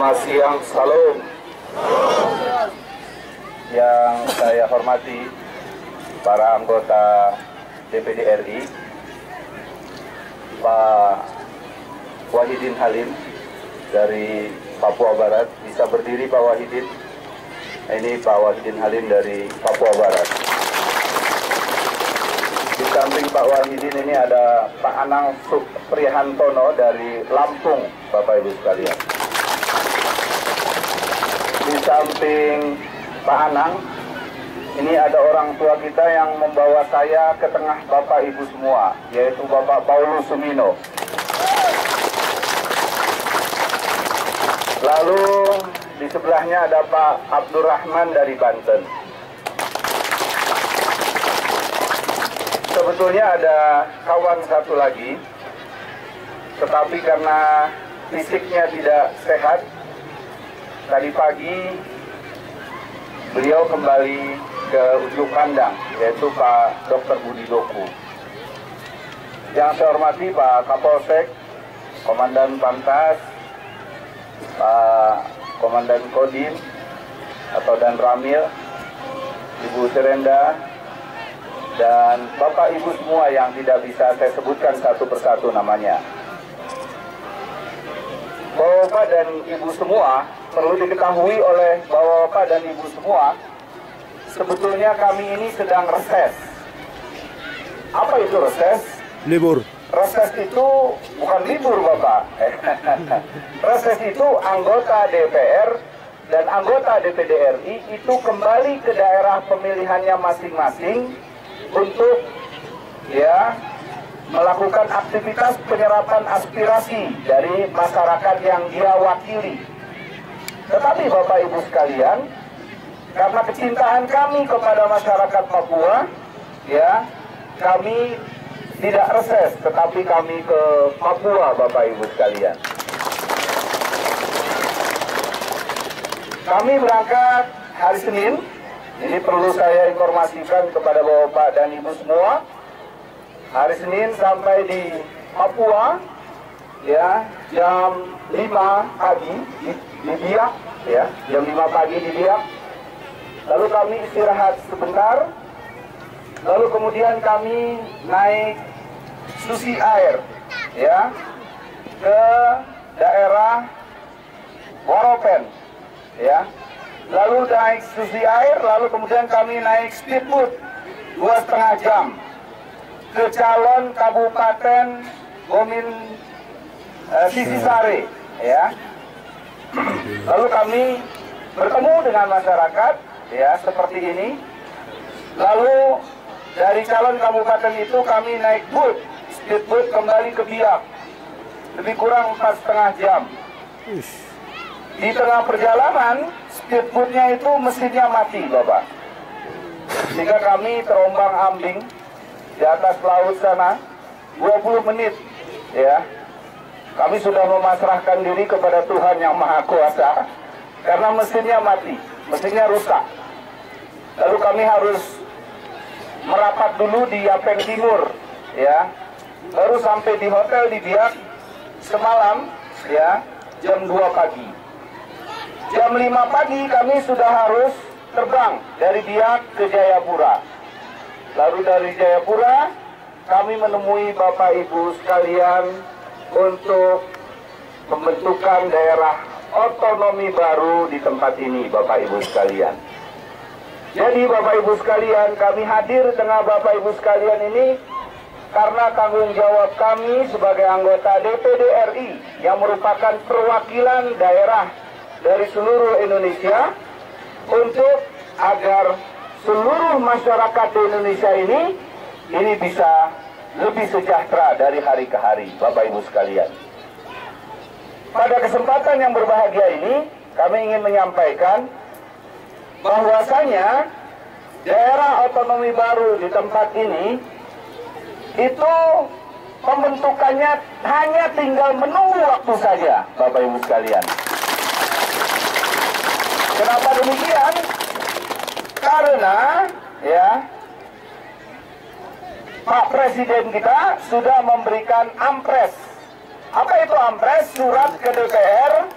Selamat siang, salam. Yang saya hormati para anggota DPD RI, Pak Wahidin Halim dari Papua Barat. Bisa berdiri Pak Wahidin. Ini Pak Wahidin Halim dari Papua Barat. Di samping Pak Wahidin ini ada Pak Anang Suprihantono dari Lampung, Bapak Ibu sekalian. Di samping Pak Anang, ini ada orang tua kita yang membawa saya ke tengah Bapak Ibu semua, yaitu Bapak Paulus Sumino. Lalu di sebelahnya ada Pak Abdurrahman dari Banten. Sebetulnya ada kawan satu lagi, tetapi karena fisiknya tidak sehat, tadi pagi beliau kembali ke ujung pandang, yaitu Pak Dr. Budi Doku. Yang saya hormati Pak Kapolsek, Komandan Pantas, Pak Komandan Kodim atau Dan Ramil, Ibu Serenda, dan Bapak Ibu semua yang tidak bisa saya sebutkan satu persatu namanya. Bapak dan Ibu semua, perlu diketahui oleh Bapak dan Ibu semua, sebetulnya kami ini sedang reses. Apa itu reses? Libur. Reses itu bukan libur, Bapak. Reses itu anggota DPR dan anggota DPD RI itu kembali ke daerah pemilihannya masing-masing untuk melakukan aktivitas penyerapan aspirasi dari masyarakat yang dia wakili. Tetapi Bapak Ibu sekalian, karena kecintaan kami kepada masyarakat Papua, kami tidak reses, tetapi kami ke Papua, Bapak Ibu sekalian. Kami berangkat hari Senin. Ini perlu saya informasikan kepada Bapak dan Ibu semua. Hari Senin sampai di Papua, jam 5 pagi di Biak, jam 5 pagi di Biak. Lalu kami istirahat sebentar. Lalu kemudian kami naik Susi Air, ke daerah Waropen, Lalu naik Susi Air, lalu kemudian kami naik speedboat 2,5 jam ke calon Kabupaten Gomin Sisisare, Lalu kami bertemu dengan masyarakat, seperti ini. Lalu dari calon kabupaten itu kami naik boot, speedboat kembali ke Biak, lebih kurang 4,5 jam. Di tengah perjalanan, speedboatnya itu mesinnya mati, Bapak. Sehingga kami terombang-ambing di atas laut sana 20 menit, Kami sudah memasrahkan diri kepada Tuhan Yang Maha Kuasa karena mesinnya mati, mesinnya rusak. Lalu kami harus merapat dulu di Yapeng Timur, Baru sampai di hotel di Biak semalam, jam 2 pagi. Jam 5 pagi kami sudah harus terbang dari Biak ke Jayapura. Lalu dari Jayapura kami menemui Bapak Ibu sekalian untuk pembentukan daerah otonomi baru di tempat ini, Bapak Ibu sekalian. Jadi Bapak Ibu sekalian, kami hadir dengan Bapak Ibu sekalian ini karena tanggung jawab kami sebagai anggota DPD RI yang merupakan perwakilan daerah dari seluruh Indonesia untuk agar seluruh masyarakat di Indonesia ini bisa lebih sejahtera dari hari ke hari, Bapak Ibu sekalian. Pada kesempatan yang berbahagia ini, kami ingin menyampaikan bahwasanya daerah otonomi baru di tempat ini itu pembentukannya hanya tinggal menunggu waktu saja, Bapak Ibu sekalian. Kenapa demikian? Karena Pak Presiden kita sudah memberikan ampres. Apa itu ampres? Surat ke DPR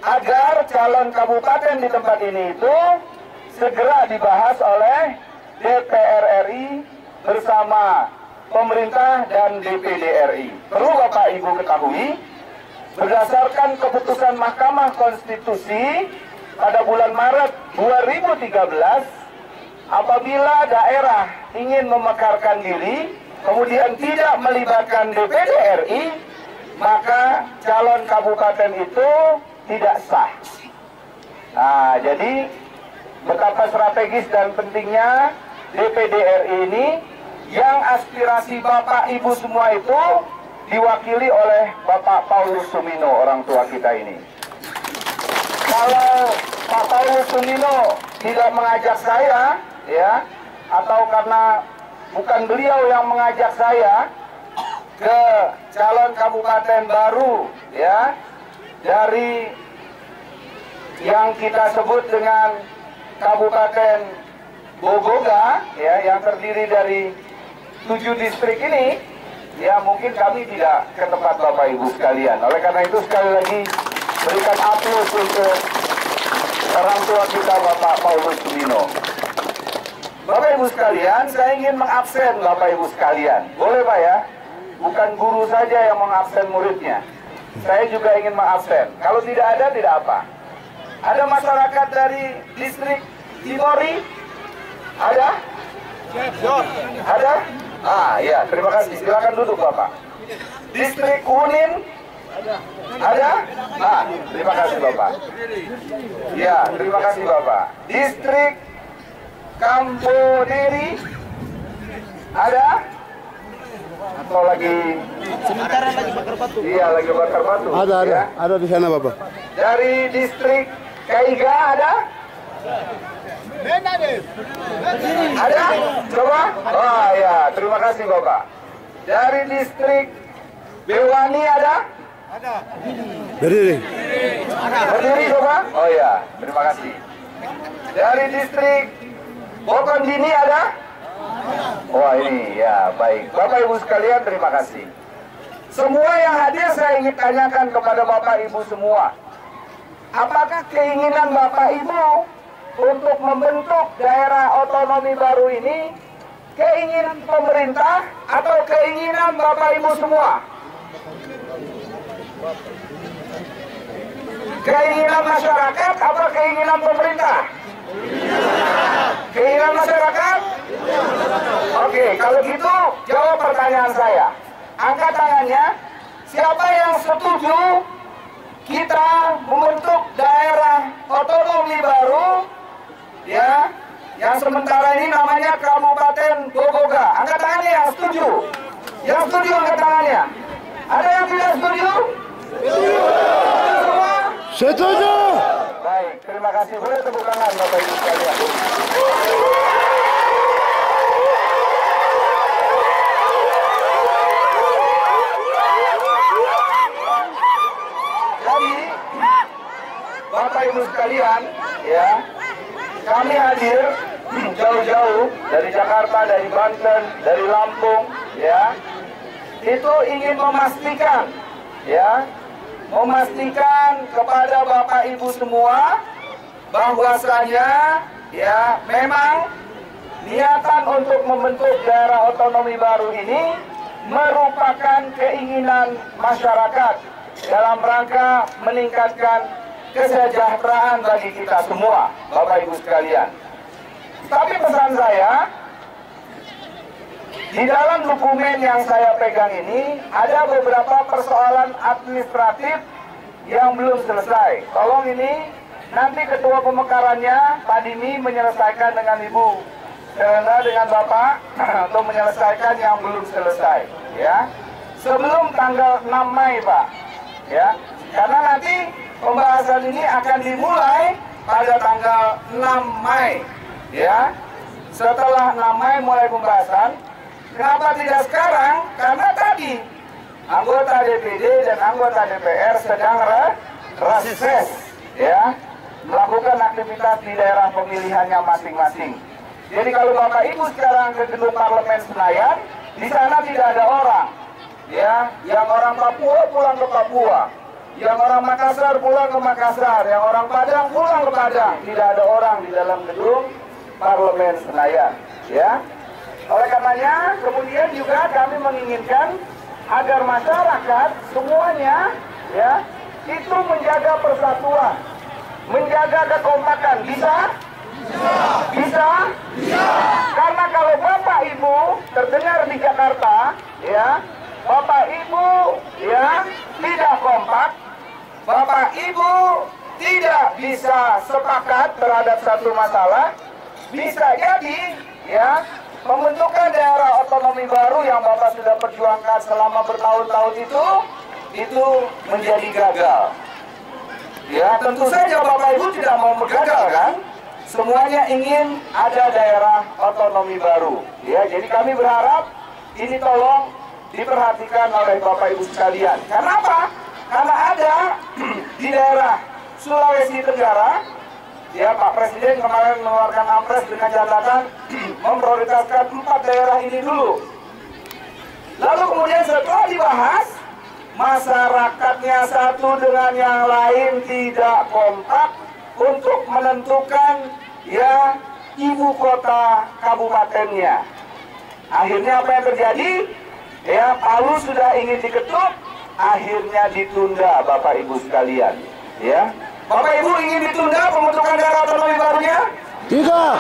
agar calon kabupaten di tempat ini itu segera dibahas oleh DPR RI bersama pemerintah dan DPD RI. Perlu Bapak Ibu ketahui, berdasarkan keputusan Mahkamah Konstitusi pada bulan Maret 2013, apabila daerah ingin memekarkan diri, kemudian tidak melibatkan DPD RI, maka calon kabupaten itu tidak sah. Nah, jadi betapa strategis dan pentingnya DPD RI ini, yang aspirasi Bapak Ibu semua itu diwakili oleh Bapak Paulus Sumino, orang tua kita ini. Kalau Pak Paulus Sumino tidak mengajak saya, ya, atau karena bukan beliau yang mengajak saya ke calon kabupaten baru, ya, dari yang kita sebut dengan Kabupaten Bogoga, ya, yang terdiri dari 7 distrik ini, ya, mungkin kami tidak ke tempat Bapak Ibu sekalian. Oleh karena itu sekali lagi berikan aplaus untuk orang tua kita Bapak Paulus Sumino. Bapak Ibu sekalian, saya ingin mengabsen Bapak Ibu sekalian. Boleh Pak ya? Bukan guru saja yang mengabsen muridnya. Saya juga ingin mengabsen. Kalau tidak ada, tidak apa. Ada masyarakat dari distrik Timori? Ada? Ada? Ah ya, terima kasih. Silakan duduk Bapak. Distrik Unin? Ada? Ah, terima kasih Bapak. Ya, terima kasih Bapak. Distrik Kampoderi? Ada? Atau lagi? Sementara lagi bakar batu. Iya, lagi bakar batu. Ada di sana Bapak. Dari distrik Kaiga ada? Ada? Coba? Oh ya, terima kasih Bapak. Dari distrik Bewani ada? Berdiri. Berdiri coba? Oh ya, terima kasih. Dari distrik Bokondini ada? Wah ini ya, baik. Bapak Ibu sekalian, terima kasih. Semua yang hadir saya ingin tanyakan kepada Bapak Ibu semua. Apakah keinginan Bapak Ibu untuk membentuk daerah otonomi baru ini keinginan pemerintah atau keinginan Bapak Ibu semua? Keinginan masyarakat atau keinginan pemerintah? Keinginan masyarakat? Oke, kalau gitu jawab pertanyaan saya. Angkat tangannya. Siapa yang setuju kita membentuk daerah otonomi baru, ya, yang sementara ini namanya Kabupaten Bogoga? Angkat tangannya yang setuju. Yang setuju angkat tangannya. Ada yang tidak setuju? Semua? Setuju. Baik, terima kasih. Boleh tepuk tangan Bapak Ibu sekalian. Jadi, Bapak Ibu sekalian, ya, kami hadir jauh-jauh dari Jakarta, dari Banten, dari Lampung, ya, itu ingin memastikan, ya, memastikan kepada Bapak Ibu semua bahwasanya, ya, memang niatan untuk membentuk daerah otonomi baru ini merupakan keinginan masyarakat dalam rangka meningkatkan kesejahteraan bagi kita semua, Bapak Ibu sekalian. Tapi pesan saya, di dalam dokumen yang saya pegang ini ada beberapa persoalan administratif yang belum selesai. Tolong ini nanti ketua pemekarannya Pak Dini menyelesaikan dengan Ibu Serena dengan Bapak untuk menyelesaikan yang belum selesai, ya. Sebelum tanggal 6 Mei, Pak. Ya. Karena nanti pembahasan ini akan dimulai pada tanggal 6 Mei, ya. Setelah 6 Mei mulai pembahasan. Kenapa tidak sekarang? Karena tadi anggota DPD dan anggota DPR sedang reses, ya, melakukan aktivitas di daerah pemilihannya masing-masing. Jadi kalau Bapak Ibu sekarang ke gedung Parlemen Senayan, di sana tidak ada orang, ya, yang orang Papua pulang ke Papua, Yang orang Makassar pulang ke Makassar, yang orang Padang pulang ke Padang. Tidak ada orang di dalam gedung Parlemen Senayan, ya. Oleh karenanya, kemudian juga kami menginginkan agar masyarakat semuanya, ya, itu menjaga persatuan, menjaga kekompakan. Bisa? Bisa? Karena kalau Bapak Ibu terdengar di Jakarta, ya, Bapak Ibu, ya, tidak kompak, Bapak Ibu tidak bisa sepakat terhadap satu masalah, bisa jadi, ya, pembentukan daerah otonomi baru yang Bapak sudah perjuangkan selama bertahun-tahun itu menjadi gagal. Ya, tentu saja Bapak Ibu tidak mau gagal, kan? Semuanya ingin ada daerah otonomi baru. Ya, jadi kami berharap ini tolong diperhatikan oleh Bapak Ibu sekalian. Karena apa? Karena ada di daerah Sulawesi Tenggara, ya, Pak Presiden kemarin mengeluarkan ampres dengan catatan memprioritaskan 4 daerah ini dulu. Lalu kemudian setelah dibahas, masyarakatnya satu dengan yang lain tidak kompak untuk menentukan, ya, ibu kota kabupatennya. Akhirnya apa yang terjadi? Ya, Palu sudah ingin diketuk, akhirnya ditunda, Bapak Ibu sekalian. Ya, Bapak Ibu ingin ditunda pembentukan daerah otonomi barunya? Tidak.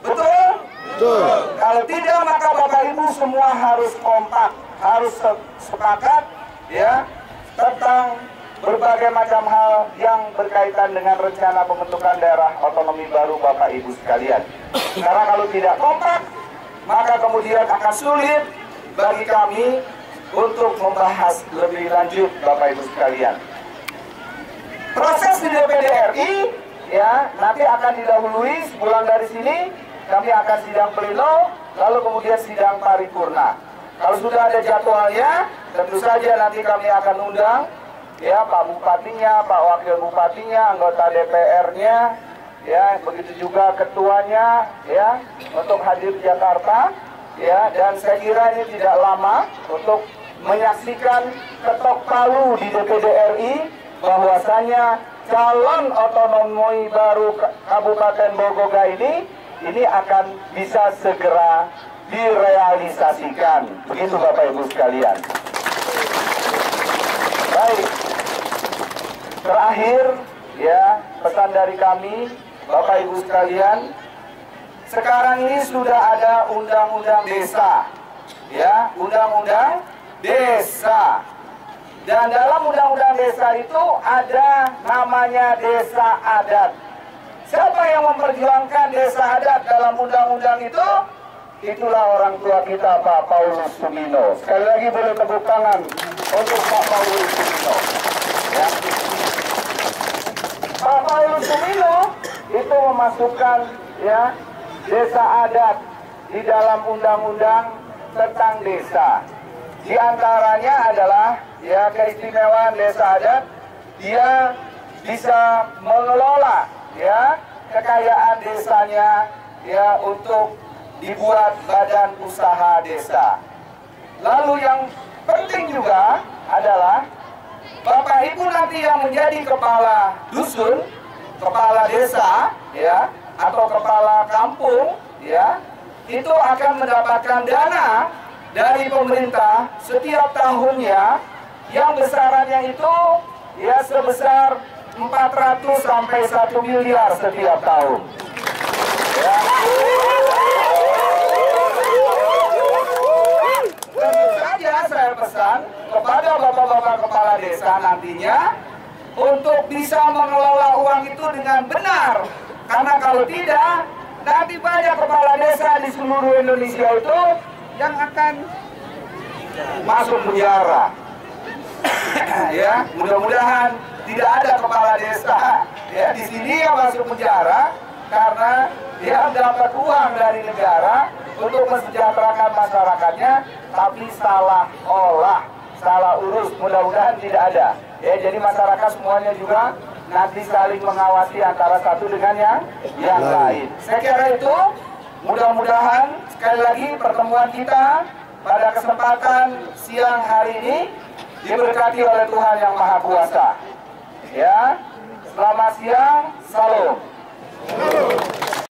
Betul? Betul. Kalau tidak, maka Bapak Ibu semua harus kompak, harus sepakat, ya, tentang berbagai macam hal yang berkaitan dengan rencana pembentukan daerah otonomi baru Bapak Ibu sekalian. Karena kalau tidak kompak, maka kemudian akan sulit bagi kami untuk membahas lebih lanjut, Bapak Ibu sekalian. Proses di DPD RI, ya, nanti akan didahului sebulan dari sini, kami akan sidang pleno, lalu kemudian sidang paripurna. Kalau sudah ada jadwalnya, tentu saja nanti kami akan undang, ya, Pak Bupatinya, Pak Wakil Bupatinya, anggota DPR-nya, ya, begitu juga ketuanya, ya, untuk hadir di Jakarta, ya, dan saya kira ini tidak lama untuk menyaksikan ketok palu di DPD RI bahwasanya calon otonomi baru Kabupaten Bogoga ini akan bisa segera direalisasikan. Begitu Bapak Ibu sekalian. Baik. Terakhir, ya, pesan dari kami, Bapak Ibu sekalian, sekarang ini sudah ada undang-undang desa, ya, undang-undang desa. Dan dalam undang-undang desa itu ada namanya desa adat. Siapa yang memperjuangkan desa adat dalam undang-undang itu? Itulah orang tua kita, Pak Paulus Sumino. Sekali lagi boleh tepuk tangan untuk Pak Paulus Sumino. Ya. Pak Paulus Sumino itu memasukkan, ya, desa adat di dalam undang-undang tentang desa. Di antaranya adalah, ya, keistimewaan desa adat, dia bisa mengelola, ya, kekayaan desanya, ya, untuk dibuat badan usaha desa. Lalu yang penting juga adalah Bapak Ibu nanti yang menjadi kepala dusun, kepala desa, ya, atau kepala kampung, ya, itu akan mendapatkan dana dari pemerintah setiap tahunnya yang besarannya itu, ya, sebesar 400 sampai 1 miliar setiap tahun. Ya. Tentu saja saya pesan kepada bapak-bapak kepala desa nantinya untuk bisa mengelola uang itu dengan benar. Karena kalau tidak, nanti banyak kepala desa di seluruh Indonesia itu yang akan masuk penjara. Ya, mudah-mudahan tidak ada kepala desa, ya, di sini yang masuk penjara karena dia dapat uang dari negara untuk mensejahterakan masyarakatnya, tapi salah olah, salah urus. Mudah-mudahan tidak ada. Ya, jadi masyarakat semuanya juga nanti saling mengawasi antara satu dengan yang lain. Saya kira itu, mudah-mudahan sekali lagi pertemuan kita pada kesempatan siang hari ini diberkati oleh Tuhan Yang Maha Kuasa. Ya, selamat siang, salam.